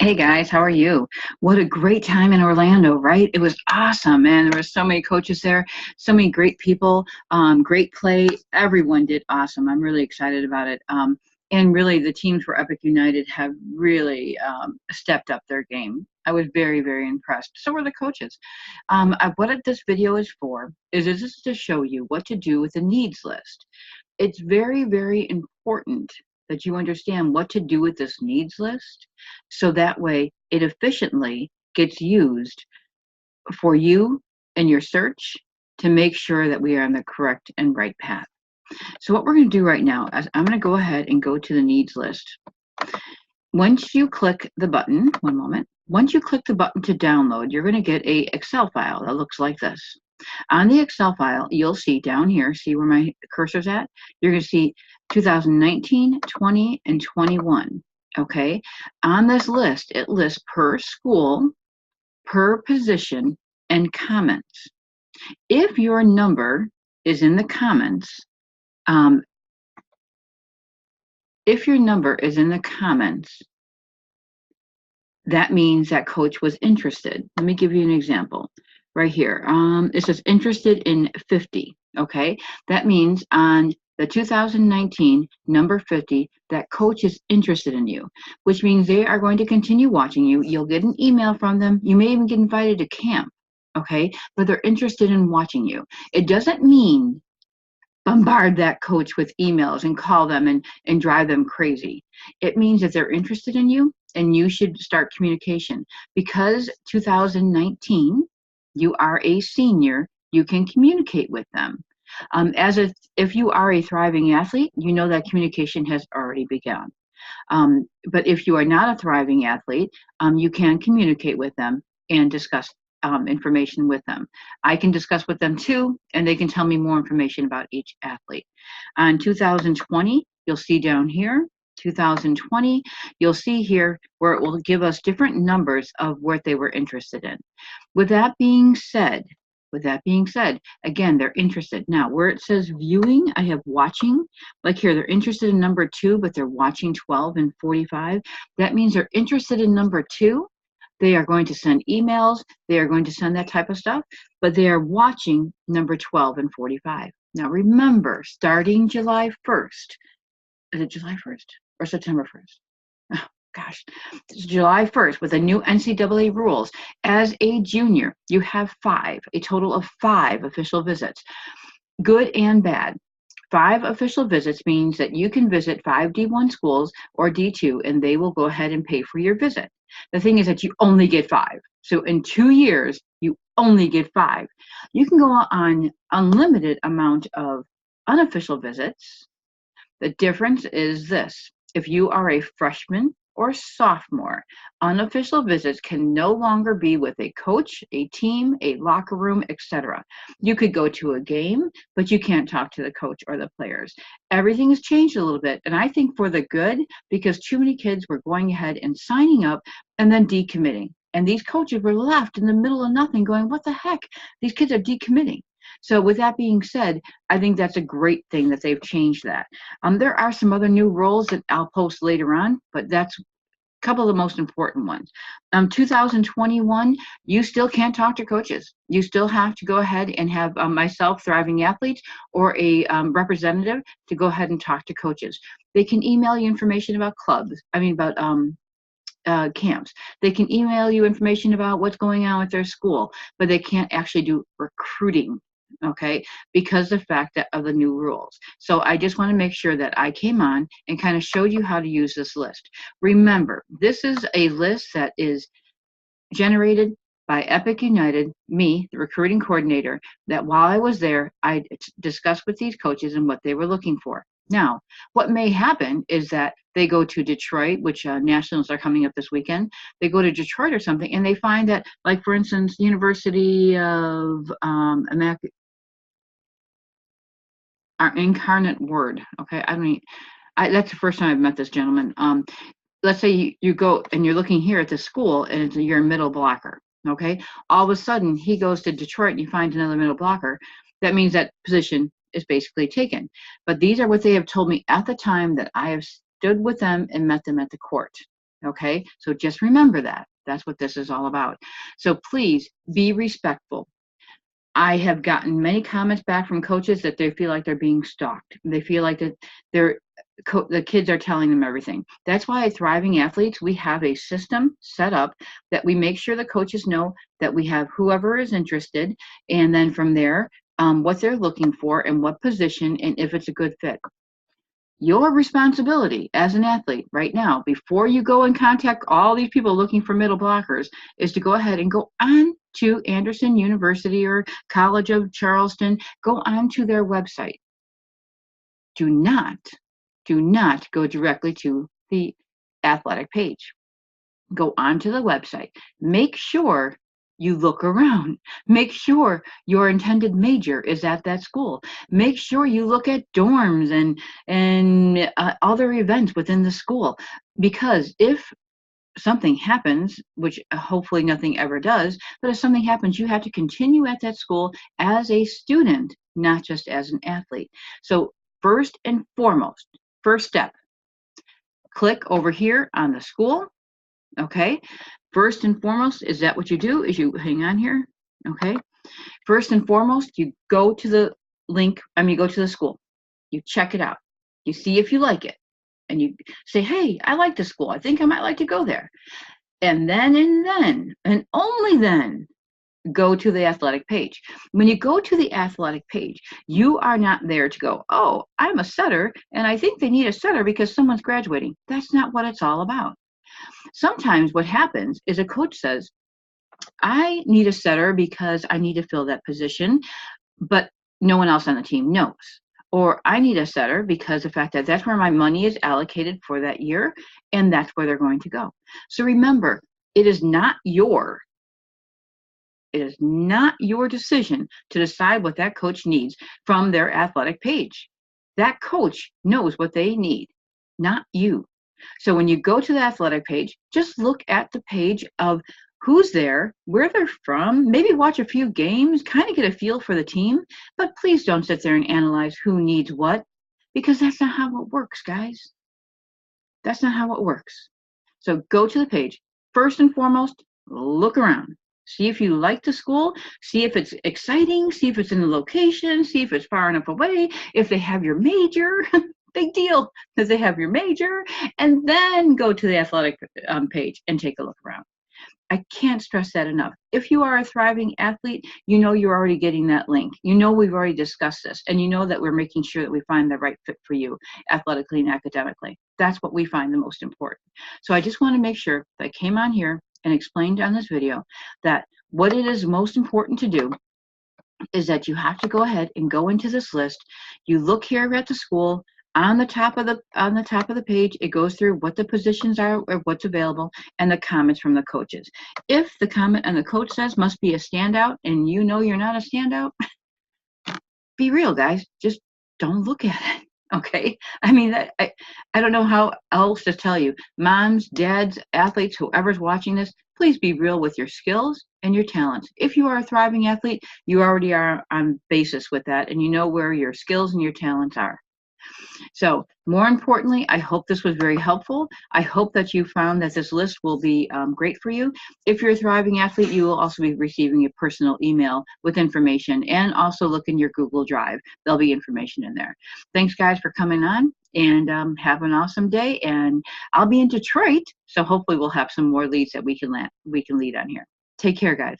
Hey guys, how are you? What a great time in Orlando, right? It was awesome, man. There were so many coaches there, so many great people, great play. Everyone did awesome. I'm really excited about it. And really, the teams for Epic United have really stepped up their game. I was very, very impressed. So were the coaches. What this video is for is this is to show you what to do with the needs list. It's very, very important that you understand what to do with this needs list so that way it efficiently gets used for you and your search to make sure that we are on the correct and right path. So what we're going to do right now is I'm going to go ahead and go to the needs list. Once you click the button, one moment, once you click the button to download, you're going to get a Excel file that looks like this. On the Excel file, you'll see down here, see where my cursor's at? You're going to see 2019, 20, and 21. Okay. On this list, it lists per school, per position, and comments. If your number is in the comments, that means that coach was interested. Let me give you an example right here. It says interested in 50. Okay. That means on the 2019 number 50, that coach is interested in you, which means they are going to continue watching you. You'll get an email from them. You may even get invited to camp. Okay. But they're interested in watching you. It doesn't mean bombard that coach with emails and call them and drive them crazy. It means that they're interested in you and you should start communication. Because 2019, you are a senior, you can communicate with them. If you are a thriving athlete, you know that communication has already begun. But if you are not a thriving athlete, you can communicate with them and discuss information with them. I can discuss with them too, and they can tell me more information about each athlete. On 2020, you'll see down here, 2020, you'll see here where it will give us different numbers of what they were interested in. With that being said, again, they're interested. Now, where it says viewing, I have watching. Like here, they're interested in number 2, but they're watching 12 and 45. That means they're interested in number 2. They are going to send emails. They are going to send that type of stuff, but they are watching number 12 and 45. Now, remember, starting July 1st, is it July 1st or September 1st? Oh, gosh, it's July 1st with the new NCAA rules. As a junior, you have a total of 5 official visits, good and bad. 5 official visits means that you can visit 5 D1 schools or D2, and they will go ahead and pay for your visit. The thing is that you only get 5. So in 2 years, you only get 5. You can go on unlimited amount of unofficial visits. The difference is this. If you are a freshman or sophomore, unofficial visits can no longer be with a coach, a team, a locker room, etc. You could go to a game, but you can't talk to the coach or the players. Everything has changed a little bit, and I think for the good, because too many kids were going ahead and signing up and then decommitting. And these coaches were left in the middle of nothing going, what the heck? These kids are decommitting. So with that being said, I think that's a great thing that they've changed that. There are some other new rules that I'll post later on, but that's a couple of the most important ones. 2021, you still can't talk to coaches. You still have to go ahead and have myself, Thriving Athletes, or a representative to go ahead and talk to coaches. They can email you information about camps. They can email you information about what's going on with their school, but they can't actually do recruiting, okay, because of the fact of the new rules. So I just want to make sure that I came on and kind of showed you how to use this list. Remember, this is a list that is generated by Epic United, me, the recruiting coordinator, that while I was there, I discussed with these coaches and what they were looking for. Now, what may happen is that they go to Detroit, which nationals are coming up this weekend. They go to Detroit or something, and they find that, like, for instance, University of our incarnate word. Okay, that's the first time I've met this gentleman. Let's say you go and you're looking here at the school, and you're a middle blocker. Okay, all of a sudden he goes to Detroit and he finds another middle blocker. That means that position is basically taken. But these are what they have told me at the time that I have stood with them and met them at the court. Okay, so just remember that. That's what this is all about. So please be respectful. I have gotten many comments back from coaches that they feel like they're being stalked. They feel like that they're the kids are telling them everything. That's why at Thriving Athletes, we have a system set up that we make sure the coaches know that we have whoever is interested, and then from there, what they're looking for and what position and if it's a good fit. Your responsibility as an athlete right now, before you go and contact all these people looking for middle blockers, is to go ahead and go on to Anderson University or College of Charleston, go on to their website. Do not go directly to the athletic page. Go onto the website. Make sure you look around. Make sure your intended major is at that school. Make sure you look at dorms and other events within the school. Because if something happens, which hopefully nothing ever does, but if something happens, you have to continue at that school as a student, not just as an athlete. So first and foremost, first step, click over here on the school. Okay, first and foremost, is that what you do? Is you hang on here? Okay, first and foremost, you go to the link. You go to the school. You check it out. You see if you like it, and you say, "Hey, I like the school. I think I might like to go there." And then, and only then, go to the athletic page. When you go to the athletic page, you are not there to go, "Oh, I'm a setter, and I think they need a setter because someone's graduating." That's not what it's all about. Sometimes what happens is a coach says, "I need a setter because I need to fill that position, but no one else on the team knows." Or "I need a setter because the fact that that's where my money is allocated for that year, and that's where they're going to go." So remember, it is not your decision to decide what that coach needs from their athletic page. That coach knows what they need, not you. So when you go to the athletic page, just look at the page of who's there, where they're from, maybe watch a few games, kind of get a feel for the team, but please don't sit there and analyze who needs what, because that's not how it works, guys. That's not how it works. So go to the page. First and foremost, look around. See if you like the school, see if it's exciting, see if it's in the location, see if it's far enough away, if they have your major. Big deal, because they have your major, and then go to the athletic page and take a look around. I can't stress that enough. If you are a thriving athlete, you know you're already getting that link. You know we've already discussed this, and you know that we're making sure that we find the right fit for you athletically and academically. That's what we find the most important. So I just want to make sure that I came on here and explained on this video that what it is most important to do is that you have to go ahead and go into this list. You look here at the school. On the top of the page, it goes through what the positions are or what's available and the comments from the coaches. If the comment and the coach says must be a standout and you know you're not a standout, be real, guys. Just don't look at it. Okay. I don't know how else to tell you. Moms, dads, athletes, whoever's watching this, please be real with your skills and your talents. If you are a thriving athlete, you already are on basis with that, and you know where your skills and your talents are. So more importantly, I hope this was very helpful. I hope that you found that this list will be great for you. If you're a thriving athlete, you will also be receiving a personal email with information, and also look in your Google Drive. There'll be information in there. Thanks, guys, for coming on, and have an awesome day. And I'll be in Detroit, so hopefully we'll have some more leads that we can lead on here. Take care, guys.